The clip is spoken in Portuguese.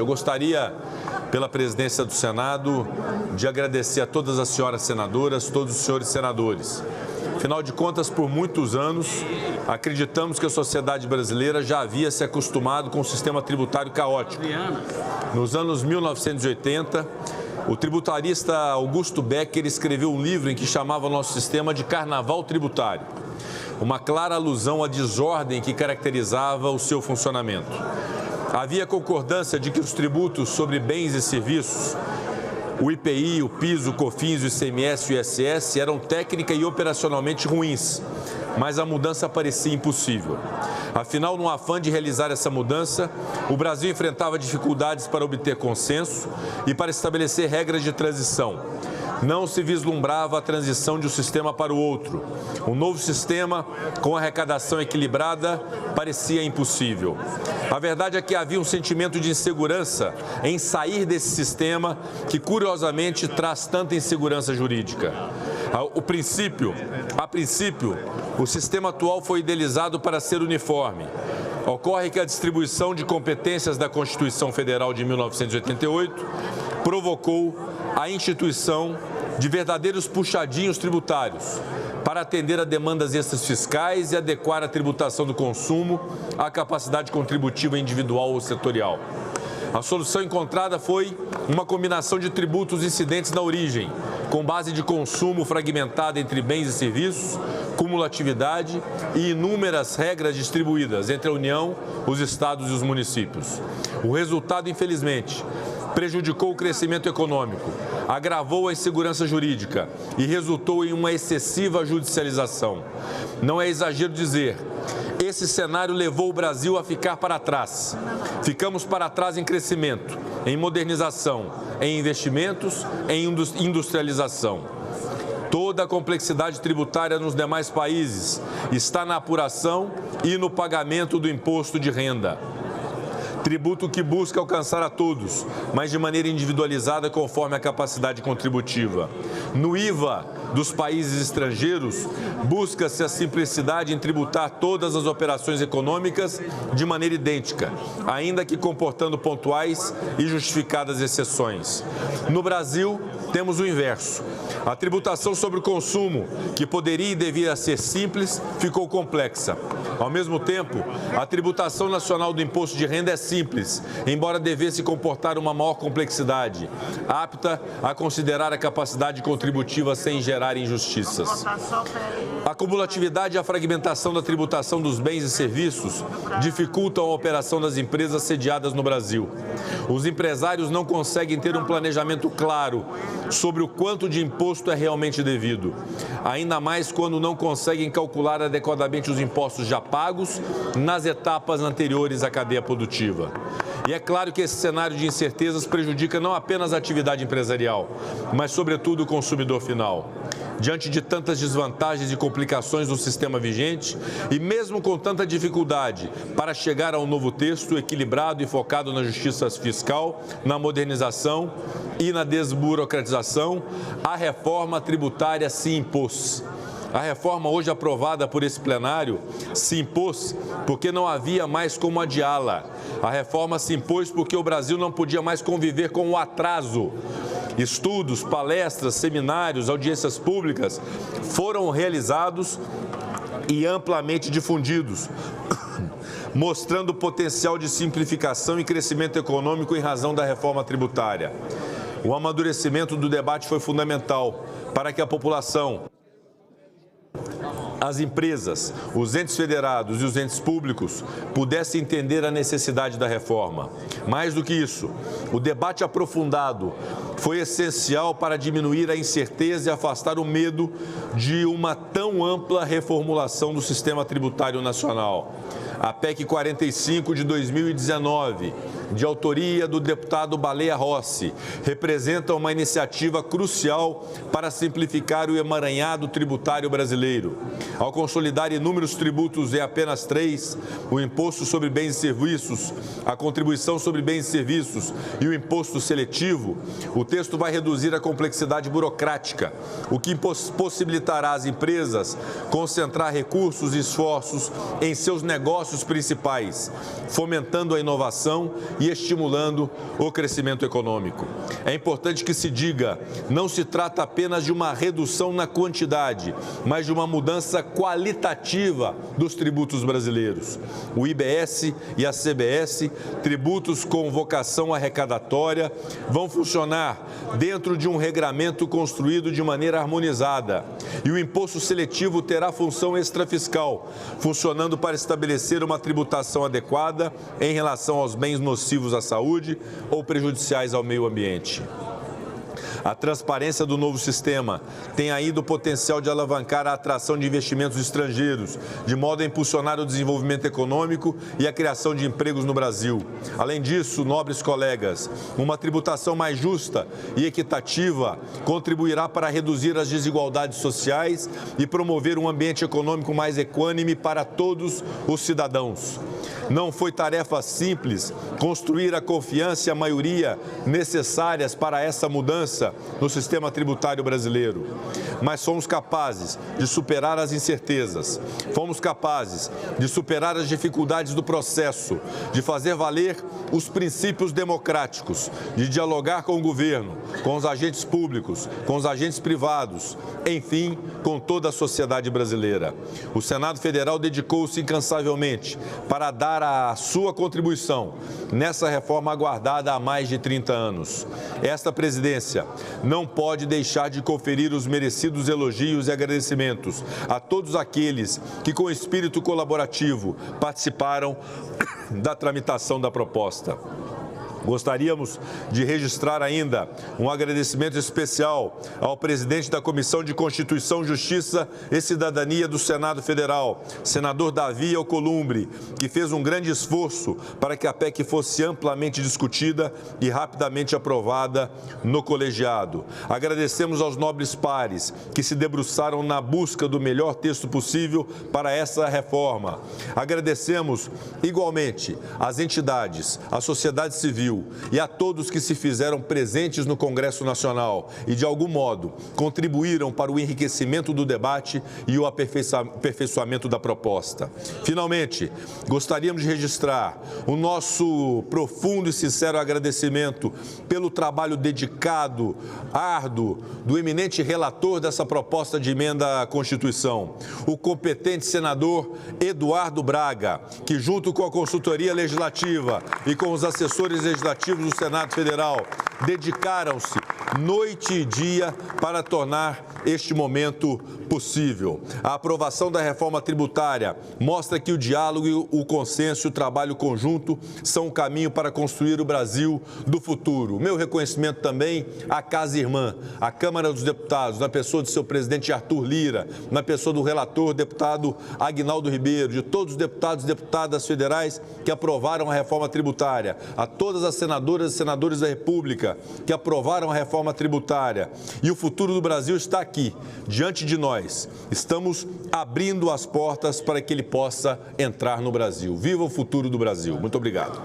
Eu gostaria, pela presidência do Senado, de agradecer a todas as senhoras senadoras, todos os senhores senadores. Afinal de contas, por muitos anos, acreditamos que a sociedade brasileira já havia se acostumado com o sistema tributário caótico. Nos anos 1980, o tributarista Augusto Becker escreveu um livro em que chamava o nosso sistema de carnaval tributário, uma clara alusão à desordem que caracterizava o seu funcionamento. Havia concordância de que os tributos sobre bens e serviços, o IPI, o PIS, o COFINS, o ICMS e o ISS eram técnica e operacionalmente ruins, mas a mudança parecia impossível. Afinal, no afã de realizar essa mudança, o Brasil enfrentava dificuldades para obter consenso e para estabelecer regras de transição. Não se vislumbrava a transição de um sistema para o outro. Um novo sistema, com arrecadação equilibrada, parecia impossível. A verdade é que havia um sentimento de insegurança em sair desse sistema que, curiosamente, traz tanta insegurança jurídica. A princípio, o sistema atual foi idealizado para ser uniforme. Ocorre que a distribuição de competências da Constituição Federal de 1988 provocou a instituição de verdadeiros puxadinhos tributários para atender a demandas extras fiscais e adequar a tributação do consumo à capacidade contributiva individual ou setorial. A solução encontrada foi uma combinação de tributos incidentes na origem, com base de consumo fragmentada entre bens e serviços, cumulatividade e inúmeras regras distribuídas entre a União, os estados e os municípios. O resultado, infelizmente, prejudicou o crescimento econômico, agravou a insegurança jurídica e resultou em uma excessiva judicialização. Não é exagero dizer, esse cenário levou o Brasil a ficar para trás. Ficamos para trás em crescimento, em modernização, em investimentos, em industrialização. Toda a complexidade tributária nos demais países está na apuração e no pagamento do imposto de renda. Tributo que busca alcançar a todos, mas de maneira individualizada conforme a capacidade contributiva. No IVA dos países estrangeiros, busca-se a simplicidade em tributar todas as operações econômicas de maneira idêntica, ainda que comportando pontuais e justificadas exceções. No Brasil, temos o inverso. A tributação sobre o consumo, que poderia e devia ser simples, ficou complexa. Ao mesmo tempo, a tributação nacional do imposto de renda é simples, embora devesse comportar uma maior complexidade, apta a considerar a capacidade contributiva sem gerar injustiças. A cumulatividade e a fragmentação da tributação dos bens e serviços dificultam a operação das empresas sediadas no Brasil. Os empresários não conseguem ter um planejamento claro sobre o quanto de imposto é realmente devido, ainda mais quando não conseguem calcular adequadamente os impostos já pagos nas etapas anteriores à cadeia produtiva. E é claro que esse cenário de incertezas prejudica não apenas a atividade empresarial, mas sobretudo o consumidor final. Diante de tantas desvantagens e complicações do sistema vigente, e mesmo com tanta dificuldade para chegar a um novo texto equilibrado e focado na justiça fiscal, na modernização e na desburocratização, a reforma tributária se impôs. A reforma hoje aprovada por esse plenário se impôs porque não havia mais como adiá-la. A reforma se impôs porque o Brasil não podia mais conviver com o atraso. Estudos, palestras, seminários, audiências públicas foram realizados e amplamente difundidos, mostrando o potencial de simplificação e crescimento econômico em razão da reforma tributária. O amadurecimento do debate foi fundamental para que a população, as empresas, os entes federados e os entes públicos pudessem entender a necessidade da reforma. Mais do que isso, o debate aprofundado foi essencial para diminuir a incerteza e afastar o medo de uma tão ampla reformulação do sistema tributário nacional. A PEC 45 de 2019, de autoria do deputado Baleia Rossi, representa uma iniciativa crucial para simplificar o emaranhado tributário brasileiro. Ao consolidar inúmeros tributos em apenas 3, o imposto sobre bens e serviços, a contribuição sobre bens e serviços e o imposto seletivo, o texto vai reduzir a complexidade burocrática, o que possibilitará às empresas concentrar recursos e esforços em seus negócios principais, fomentando a inovação e estimulando o crescimento econômico. É importante que se diga, não se trata apenas de uma redução na quantidade, mas de uma mudança qualitativa dos tributos brasileiros. O IBS e a CBS, tributos com vocação arrecadatória, vão funcionar dentro de um regramento construído de maneira harmonizada. E o imposto seletivo terá função extrafiscal, funcionando para estabelecer uma tributação adequada em relação aos bens nocivos à saúde ou prejudiciais ao meio ambiente. A transparência do novo sistema tem ainda o potencial de alavancar a atração de investimentos estrangeiros, de modo a impulsionar o desenvolvimento econômico e a criação de empregos no Brasil. Além disso, nobres colegas, uma tributação mais justa e equitativa contribuirá para reduzir as desigualdades sociais e promover um ambiente econômico mais equânime para todos os cidadãos. Não foi tarefa simples construir a confiança e a maioria necessárias para essa mudança no sistema tributário brasileiro. Mas fomos capazes de superar as incertezas, fomos capazes de superar as dificuldades do processo, de fazer valer os princípios democráticos, de dialogar com o governo, com os agentes públicos, com os agentes privados, enfim, com toda a sociedade brasileira. O Senado Federal dedicou-se incansavelmente para dar a sua contribuição nessa reforma aguardada há mais de 30 anos. Esta presidência não pode deixar de conferir os merecidos elogios e agradecimentos a todos aqueles que, com espírito colaborativo, participaram da tramitação da proposta. Gostaríamos de registrar ainda um agradecimento especial ao presidente da Comissão de Constituição, Justiça e Cidadania do Senado Federal, senador Davi Alcolumbre, que fez um grande esforço para que a PEC fosse amplamente discutida e rapidamente aprovada no colegiado. Agradecemos aos nobres pares que se debruçaram na busca do melhor texto possível para essa reforma. Agradecemos igualmente às entidades, à sociedade civil, e a todos que se fizeram presentes no Congresso Nacional e, de algum modo, contribuíram para o enriquecimento do debate e o aperfeiçoamento da proposta. Finalmente, gostaríamos de registrar o nosso profundo e sincero agradecimento pelo trabalho dedicado, árduo, do eminente relator dessa proposta de emenda à Constituição, o competente senador Eduardo Braga, que, junto com a consultoria legislativa e com os assessores legislativos do Senado Federal, dedicaram-se noite e dia para tornar este momento possível. A aprovação da reforma tributária mostra que o diálogo, o consenso e o trabalho conjunto são o caminho para construir o Brasil do futuro. Meu reconhecimento também à Casa Irmã, à Câmara dos Deputados, na pessoa de seu presidente Arthur Lira, na pessoa do relator, deputado Aguinaldo Ribeiro, de todos os deputados e deputadas federais que aprovaram a reforma tributária, a todas as senadoras e senadores da República que aprovaram a reforma tributária. E o futuro do Brasil está aqui, diante de nós. Estamos abrindo as portas para que ele possa entrar no Brasil. Viva o futuro do Brasil. Muito obrigado.